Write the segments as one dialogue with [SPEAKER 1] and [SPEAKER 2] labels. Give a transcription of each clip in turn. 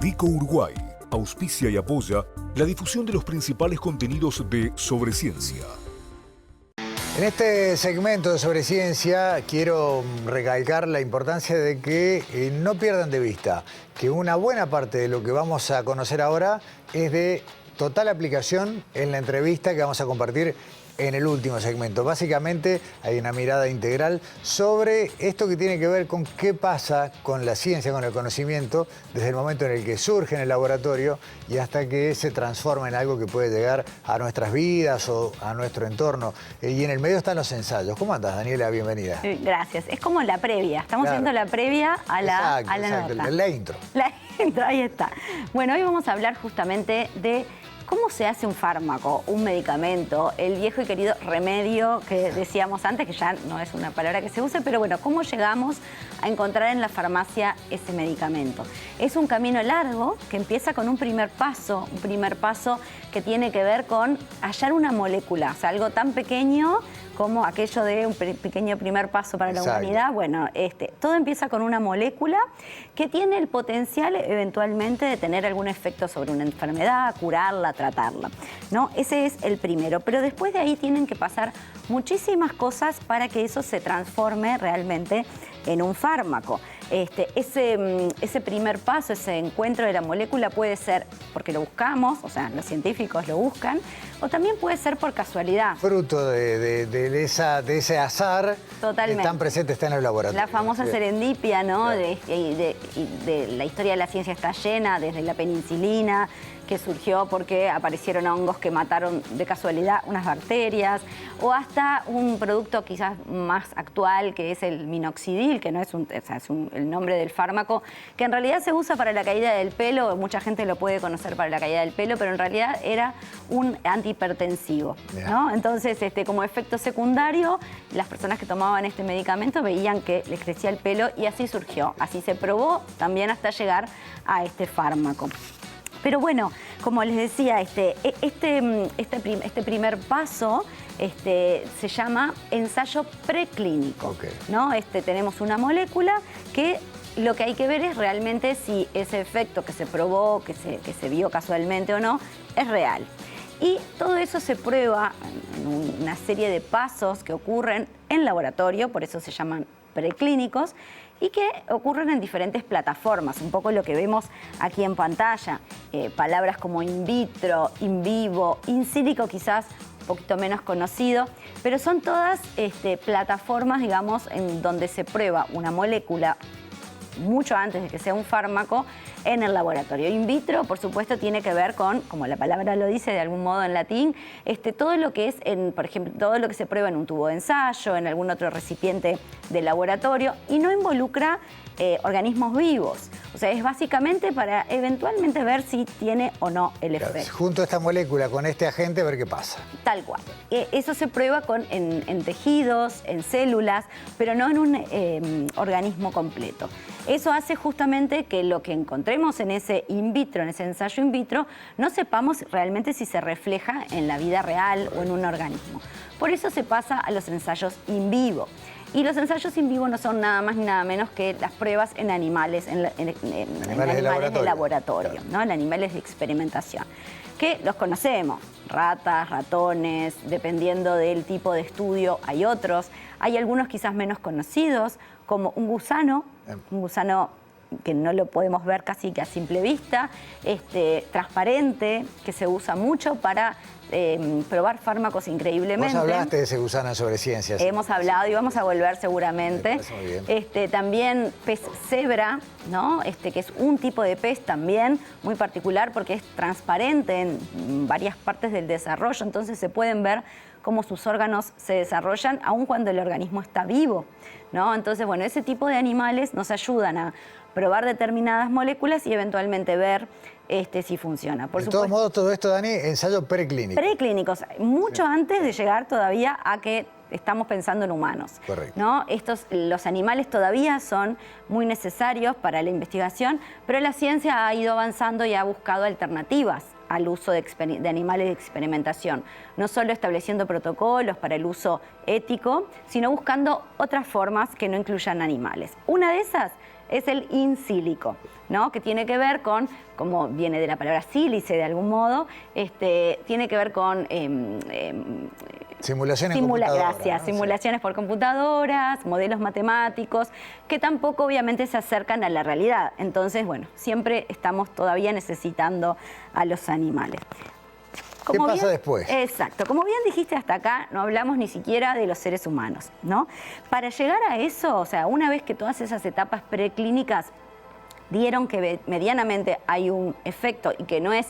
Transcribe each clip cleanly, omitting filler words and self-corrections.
[SPEAKER 1] Vico Uruguay auspicia y apoya la difusión de los principales contenidos de Sobre Ciencia.
[SPEAKER 2] En este segmento de Sobre Ciencia quiero recalcar la importancia de que no pierdan de vista que una buena parte de lo que vamos a conocer ahora es de total aplicación en la entrevista que vamos a compartir en el último segmento. Básicamente hay una mirada integral sobre esto que tiene que ver con qué pasa con la ciencia, con el conocimiento, desde el momento en el que surge en el laboratorio y hasta que se transforma en algo que puede llegar a nuestras vidas o a nuestro entorno. Y en el medio están los ensayos. ¿Cómo andas, Daniela? Bienvenida.
[SPEAKER 3] Gracias. Es como la previa. Estamos viendo la previa a la nota.
[SPEAKER 2] La intro.
[SPEAKER 3] La intro, ahí está. Bueno, hoy vamos a hablar justamente de cómo se hace un fármaco, un medicamento, el viejo y querido remedio que decíamos antes, que ya no es una palabra que se use, pero bueno, cómo llegamos a encontrar en la farmacia ese medicamento. Es un camino largo que empieza con un primer paso que tiene que ver con hallar una molécula, o sea, algo tan pequeño como aquello de un pequeño primer paso para la humanidad. Bueno, todo empieza con una molécula que tiene el potencial eventualmente de tener algún efecto sobre una enfermedad, curarla, tratarla, ¿no? Ese es el primero, pero después de ahí tienen que pasar muchísimas cosas para que eso se transforme realmente en un fármaco. Ese primer paso, ese encuentro de la molécula puede ser porque lo buscamos, o sea, los científicos lo buscan, o también puede ser por casualidad.
[SPEAKER 2] Fruto de ese azar.
[SPEAKER 3] Totalmente.
[SPEAKER 2] Que tan presente está en el laboratorio.
[SPEAKER 3] La famosa serendipia, ¿no?
[SPEAKER 2] Claro.
[SPEAKER 3] De la historia de la ciencia está llena, desde la penicilina, que surgió porque aparecieron hongos que mataron de casualidad unas bacterias, o hasta un producto quizás más actual que es el minoxidil, que no es, el nombre del fármaco, que en realidad se usa para la caída del pelo, mucha gente lo puede conocer para la caída del pelo, pero en realidad era un antihipertensivo, ¿no? Entonces, como efecto secundario, las personas que tomaban este medicamento veían que les crecía el pelo y así surgió, así se probó también hasta llegar a este fármaco. Pero bueno, como les decía, este primer paso se llama ensayo preclínico, ¿no? Tenemos una molécula que lo que hay que ver es realmente si ese efecto que se probó, que se vio casualmente o no, es real. Y todo eso se prueba en una serie de pasos que ocurren en laboratorio, por eso se llaman preclínicos, y que ocurren en diferentes plataformas, un poco lo que vemos aquí en pantalla. Palabras como in vitro, in vivo, in silico quizás un poquito menos conocido, pero son todas plataformas, digamos, en donde se prueba una molécula mucho antes de que sea un fármaco en el laboratorio. In vitro, por supuesto, tiene que ver con, como la palabra lo dice de algún modo en latín, todo lo que es, por ejemplo, todo lo que se prueba en un tubo de ensayo, en algún otro recipiente de laboratorio, y no involucra organismos vivos. O sea, es básicamente para eventualmente ver si tiene o no el efecto.
[SPEAKER 2] Junto a esta molécula con este agente, a ver qué pasa.
[SPEAKER 3] Tal cual. Eso se prueba en tejidos, en células, pero no en un organismo completo. Eso hace justamente que lo que encontremos en ese in vitro, en ese ensayo in vitro, no sepamos realmente si se refleja en la vida real o en un organismo. Por eso se pasa a los ensayos in vivo. Y los ensayos in vivo no son nada más ni nada menos que las pruebas en animales, en animales de laboratorio, claro, ¿no? En animales de experimentación, que los conocemos, ratas, ratones, dependiendo del tipo de estudio hay otros. Hay algunos quizás menos conocidos, como un gusano que no lo podemos ver casi que a simple vista, transparente, que se usa mucho para probar fármacos increíblemente.
[SPEAKER 2] Vos hablaste de ese gusano Sobre Ciencias.
[SPEAKER 3] Hemos hablado y vamos a volver seguramente. También pez cebra, ¿no? Que es un tipo de pez también muy particular porque es transparente en varias partes del desarrollo, entonces se pueden ver cómo sus órganos se desarrollan aun cuando el organismo está vivo, ¿no? Entonces, bueno, ese tipo de animales nos ayudan a probar determinadas moléculas y eventualmente ver si funciona.
[SPEAKER 2] De todos modos, todo esto, Dani, ensayo preclínico.
[SPEAKER 3] Preclínicos, mucho antes de llegar todavía a que estamos pensando en humanos.
[SPEAKER 2] Correcto.
[SPEAKER 3] ¿No? Los animales todavía son muy necesarios para la investigación, pero la ciencia ha ido avanzando y ha buscado alternativas al uso de animales de experimentación, no solo estableciendo protocolos para el uso ético, sino buscando otras formas que no incluyan animales. Una de esas es el in silico, ¿no? Que tiene que ver con, como viene de la palabra sílice de algún modo, tiene que ver con...
[SPEAKER 2] Simulaciones en computadora,
[SPEAKER 3] gracias,
[SPEAKER 2] ¿no?
[SPEAKER 3] Simulaciones por computadoras, modelos matemáticos, que tampoco obviamente se acercan a la realidad. Entonces, bueno, siempre estamos todavía necesitando a los animales.
[SPEAKER 2] ¿Qué pasa después?
[SPEAKER 3] Exacto. Como bien dijiste, hasta acá no hablamos ni siquiera de los seres humanos, ¿no? Para llegar a eso, o sea, una vez que todas esas etapas preclínicas dieron que medianamente hay un efecto y que no es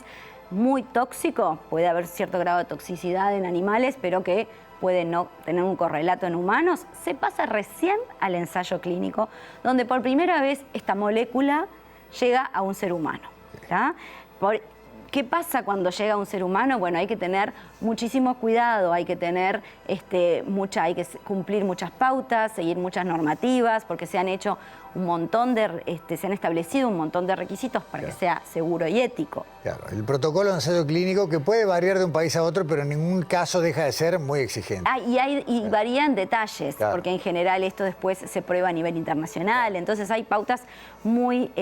[SPEAKER 3] muy tóxico, puede haber cierto grado de toxicidad en animales, pero que puede no tener un correlato en humanos, se pasa recién al ensayo clínico, donde por primera vez esta molécula llega a un ser humano. ¿Tá? ¿Qué pasa cuando llega a un ser humano? Bueno, hay que tener muchísimo cuidado, hay que tener hay que cumplir muchas pautas, seguir muchas normativas, porque se han hecho un montón de, se han establecido un montón de requisitos para que sea seguro y ético.
[SPEAKER 2] Claro, el protocolo de ensayo clínico que puede variar de un país a otro, pero en ningún caso deja de ser muy exigente.
[SPEAKER 3] Y varían detalles,
[SPEAKER 2] claro,
[SPEAKER 3] porque en general esto después se prueba a nivel internacional, entonces hay pautas muy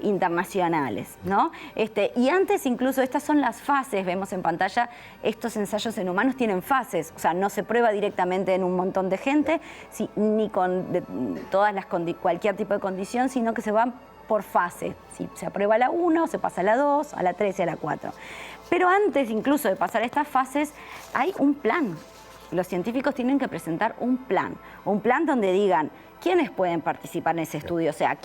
[SPEAKER 3] internacionales, ¿no? Y antes incluso estas son las fases, vemos en pantalla, estos ensayos en humanos tienen fases, o sea, no se prueba directamente en un montón de gente, ni con cualquier tipo de condición, sino que se van por fase. Si se aprueba a la 1, se pasa a la 2, a la 3 y a la 4. Pero antes incluso de pasar a estas fases, hay un plan. Los científicos tienen que presentar un plan donde digan quiénes pueden participar en ese estudio, o sea,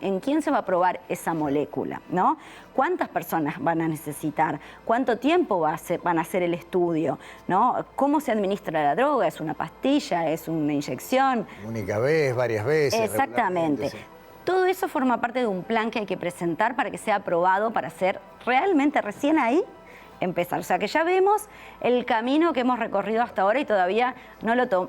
[SPEAKER 3] en quién se va a probar esa molécula, ¿no? ¿Cuántas personas van a necesitar? ¿Cuánto tiempo van a hacer el estudio? ¿No? ¿Cómo se administra la droga? ¿Es una pastilla? ¿Es una inyección?
[SPEAKER 2] Única vez, varias veces.
[SPEAKER 3] Exactamente. Sí. Todo eso forma parte de un plan que hay que presentar para que sea aprobado, para ser realmente recién ahí empezar. O sea que ya vemos el camino que hemos recorrido hasta ahora y todavía no lo tomó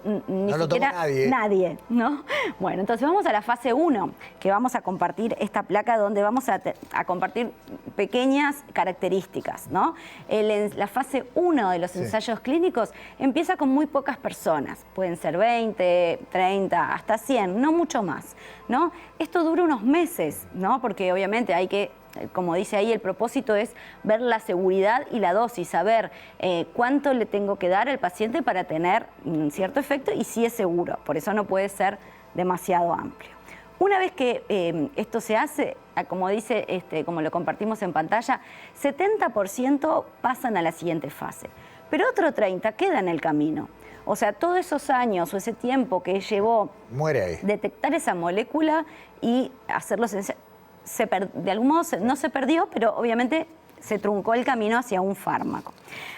[SPEAKER 3] nadie, ¿no? Bueno, entonces vamos a la fase 1, que vamos a compartir esta placa donde vamos a compartir pequeñas características, ¿no? La fase 1 de los ensayos clínicos empieza con muy pocas personas. Pueden ser 20, 30, hasta 100, no mucho más, ¿no? Esto dura unos meses, ¿no? Porque obviamente hay que, como dice ahí, el propósito es ver la seguridad y la dosis, saber cuánto le tengo que dar al paciente para tener cierto efecto y si es seguro. Por eso no puede ser demasiado amplio. Una vez que esto se hace, como dice, como lo compartimos en pantalla, 70% pasan a la siguiente fase, pero otro 30% queda en el camino. O sea, todos esos años o ese tiempo que llevó detectar esa molécula y hacerlos de algún modo no se perdió, pero obviamente se truncó el camino hacia un fármaco.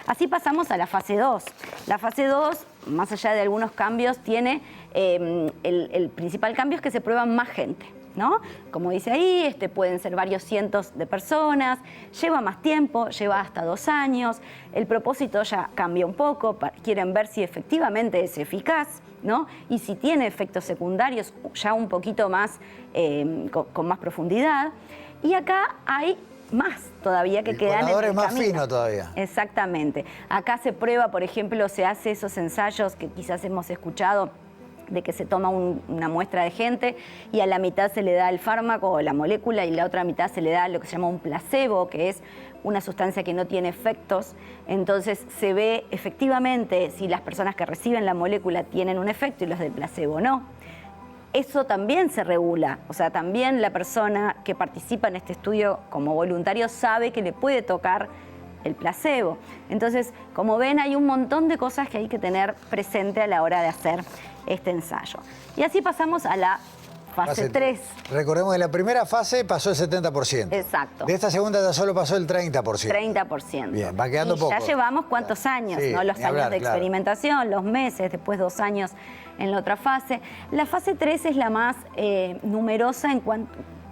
[SPEAKER 3] Así pasamos a la fase 2. La fase 2, más allá de algunos cambios, tiene el principal cambio es que se prueba más gente, ¿no? Como dice ahí, pueden ser varios cientos de personas, lleva más tiempo, lleva hasta 2 años, el propósito ya cambia un poco, quieren ver si efectivamente es eficaz, ¿no? Y si tiene efectos secundarios ya un poquito más, con más profundidad. Y acá hay más todavía que quedan en el camino.
[SPEAKER 2] Más fino todavía.
[SPEAKER 3] Exactamente. Acá se prueba, por ejemplo, se hace esos ensayos que quizás hemos escuchado, de que se toma una muestra de gente y a la mitad se le da el fármaco o la molécula y la otra mitad se le da lo que se llama un placebo, que es una sustancia que no tiene efectos. Entonces se ve efectivamente si las personas que reciben la molécula tienen un efecto y los del placebo no. Eso también se regula, o sea, también la persona que participa en este estudio como voluntario sabe que le puede tocar el placebo. Entonces, como ven, hay un montón de cosas que hay que tener presente a la hora de hacer este ensayo. Y así pasamos a la fase 3.
[SPEAKER 2] Recordemos que en la primera fase pasó el 70%.
[SPEAKER 3] Exacto.
[SPEAKER 2] De esta segunda ya solo pasó el 30%.
[SPEAKER 3] 30%.
[SPEAKER 2] Bien, va quedando poco.
[SPEAKER 3] Ya llevamos cuántos años,
[SPEAKER 2] sí,
[SPEAKER 3] ¿no? Los años
[SPEAKER 2] hablar,
[SPEAKER 3] de experimentación, los meses, después 2 años en la otra fase. La fase 3 es la más numerosa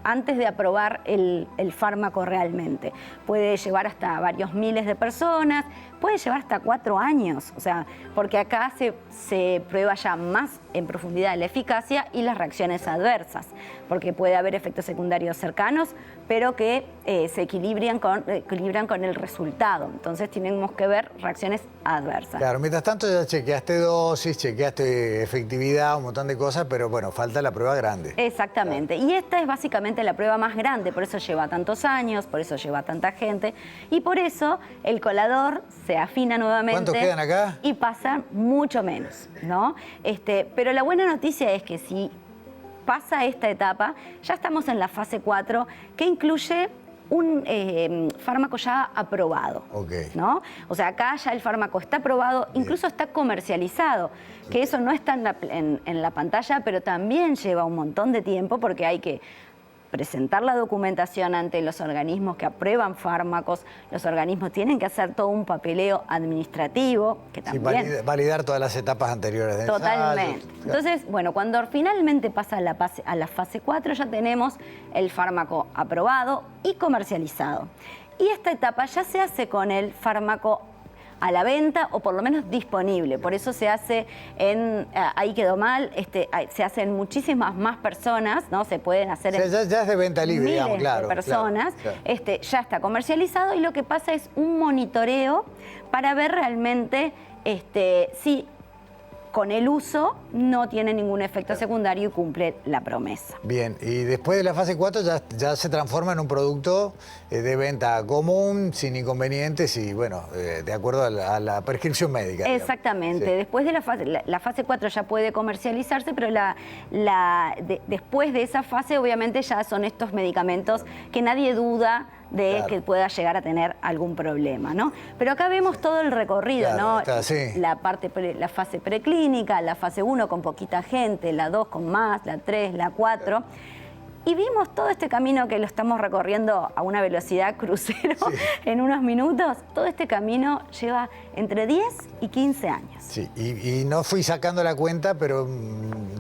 [SPEAKER 3] antes de aprobar el fármaco realmente. Puede llevar hasta varios miles de personas, puede llevar hasta 4 años, o sea, porque acá se prueba ya más en profundidad la eficacia y las reacciones adversas, porque puede haber efectos secundarios cercanos, pero que se equilibran con el resultado. Entonces tenemos que ver reacciones adversas.
[SPEAKER 2] Claro, mientras tanto ya chequeaste dosis, chequeaste efectividad, un montón de cosas, pero bueno, falta la prueba grande.
[SPEAKER 3] Exactamente. Y esta es básicamente la prueba más grande, por eso lleva tantos años, por eso lleva tanta gente, y por eso el colador se afina nuevamente.
[SPEAKER 2] ¿Cuántos quedan acá?
[SPEAKER 3] Y pasan mucho menos, ¿no? Pero la buena noticia es que si pasa esta etapa, ya estamos en la fase 4, que incluye un fármaco ya aprobado, ¿no? O sea, acá ya el fármaco está aprobado, incluso está comercializado, que eso no está en la pantalla, pero también lleva un montón de tiempo porque hay que presentar la documentación ante los organismos que aprueban fármacos. Los organismos tienen que hacer todo un papeleo administrativo, que también...
[SPEAKER 2] Sí, validar todas las etapas anteriores de
[SPEAKER 3] Totalmente.
[SPEAKER 2] ensayo.
[SPEAKER 3] Entonces, bueno, cuando finalmente pasa a la fase 4 ya tenemos el fármaco aprobado y comercializado. Y esta etapa ya se hace con el fármaco a la venta o por lo menos disponible. Por eso se hace ahí quedó mal, se hace en muchísimas más personas, ¿no? Se pueden hacer en
[SPEAKER 2] ya es de venta libre,
[SPEAKER 3] miles
[SPEAKER 2] digamos, claro.
[SPEAKER 3] de personas.
[SPEAKER 2] Claro.
[SPEAKER 3] Ya está comercializado y lo que pasa es un monitoreo para ver realmente si con el uso no tiene ningún efecto secundario y cumple la promesa.
[SPEAKER 2] Bien, y después de la fase 4 ya se transforma en un producto de venta común, sin inconvenientes y, bueno, de acuerdo a la prescripción médica.
[SPEAKER 3] Exactamente.
[SPEAKER 2] Sí.
[SPEAKER 3] Después de la fase 4 ya puede comercializarse, pero después de esa fase obviamente ya son estos medicamentos que nadie duda de que pueda llegar a tener algún problema, ¿no? Pero acá vemos todo el recorrido, ¿no? La fase preclínica, la fase 1 con poquita gente, la 2 con más, la 3, la 4... Y vimos todo este camino que lo estamos recorriendo a una velocidad crucero en unos minutos. Todo este camino lleva entre 10 y 15 años.
[SPEAKER 2] Sí, y no fui sacando la cuenta, pero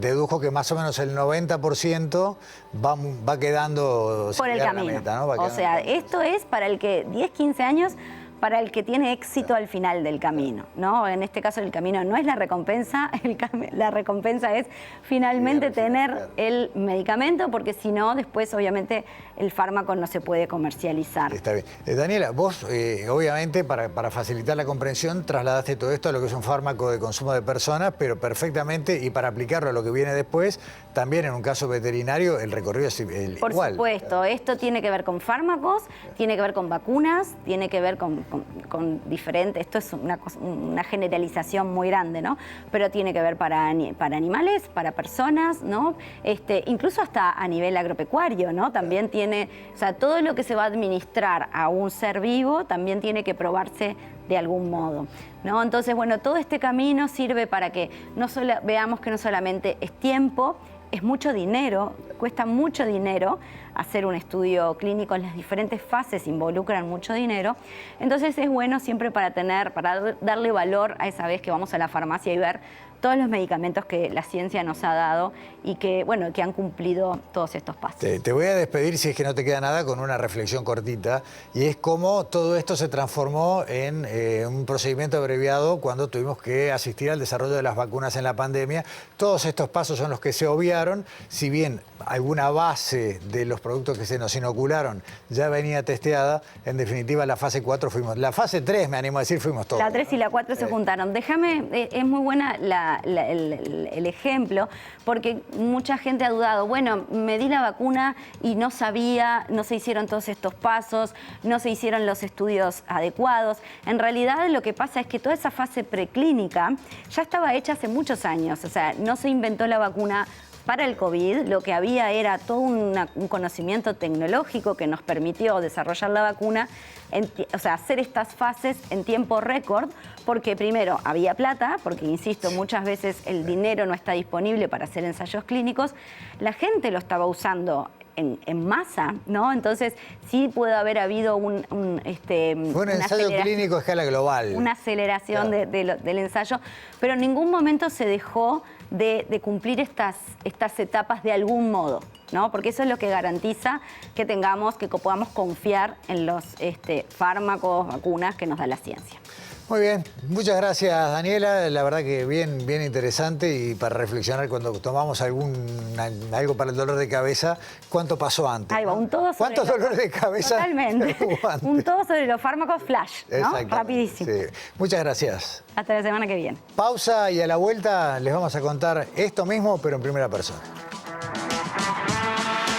[SPEAKER 2] dedujo que más o menos el 90% va quedando
[SPEAKER 3] por el camino.
[SPEAKER 2] Meta, ¿no?
[SPEAKER 3] O sea, esto es para el que 10, 15 años... para el que tiene éxito al final del camino, ¿no? En este caso el camino no es la recompensa, la recompensa es finalmente tener el medicamento, porque si no, después obviamente el fármaco no se puede comercializar.
[SPEAKER 2] Está bien. Daniela, vos obviamente para facilitar la comprensión trasladaste todo esto a lo que es un fármaco de consumo de personas, pero perfectamente, y para aplicarlo a lo que viene después, también en un caso veterinario el recorrido es igual.
[SPEAKER 3] Por supuesto, esto tiene que ver con fármacos, tiene que ver con vacunas, tiene que ver con diferentes, esto es una generalización muy grande, ¿no? Pero tiene que ver para animales, para personas, ¿no? Incluso hasta a nivel agropecuario, ¿no? También tiene, o sea, todo lo que se va a administrar a un ser vivo también tiene que probarse de algún modo, ¿no? Entonces, bueno, todo este camino sirve para que veamos que no solamente es tiempo, es mucho dinero, cuesta mucho dinero hacer un estudio clínico, en las diferentes fases involucran mucho dinero. Entonces es bueno siempre para darle valor a esa vez que vamos a la farmacia y ver todos los medicamentos que la ciencia nos ha dado y que, bueno, que han cumplido todos estos pasos.
[SPEAKER 2] Te voy a despedir, si es que no te queda nada, con una reflexión cortita, y es cómo todo esto se transformó en un procedimiento abreviado cuando tuvimos que asistir al desarrollo de las vacunas en la pandemia. Todos estos pasos son los que se obviaron, si bien alguna base de los productos que se nos inocularon ya venía testeada, en definitiva la fase 4 fuimos, la fase 3 me animo a decir fuimos todos.
[SPEAKER 3] La 3 y la 4 se juntaron. Déjame, es muy buena el ejemplo, porque mucha gente ha dudado, bueno, me di la vacuna y no sabía, no se hicieron todos estos pasos, no se hicieron los estudios adecuados. En realidad lo que pasa es que toda esa fase preclínica ya estaba hecha hace muchos años, o sea, no se inventó la vacuna para el COVID, lo que había era todo un conocimiento tecnológico que nos permitió desarrollar la vacuna, o sea, hacer estas fases en tiempo récord, porque primero había plata, porque insisto, muchas veces el dinero no está disponible para hacer ensayos clínicos, la gente lo estaba usando en masa, ¿no? Entonces sí puede haber habido
[SPEAKER 2] fue un ensayo clínico a escala global.
[SPEAKER 3] Una aceleración del ensayo, pero en ningún momento se dejó de cumplir estas etapas de algún modo, ¿no? Porque eso es lo que garantiza que podamos confiar en los fármacos, vacunas que nos da la ciencia.
[SPEAKER 2] Muy bien, muchas gracias Daniela, la verdad que bien interesante y para reflexionar cuando tomamos algo para el dolor de cabeza, ¿cuánto pasó antes?
[SPEAKER 3] Ahí va, un todo sobre
[SPEAKER 2] ¿Cuántos dolores de cabeza?
[SPEAKER 3] Totalmente. Un todo sobre los fármacos flash, ¿no? Rapidísimo.
[SPEAKER 2] Sí. Muchas gracias.
[SPEAKER 3] Hasta la semana que viene.
[SPEAKER 2] Pausa y a la vuelta les vamos a contar esto mismo, pero en primera persona.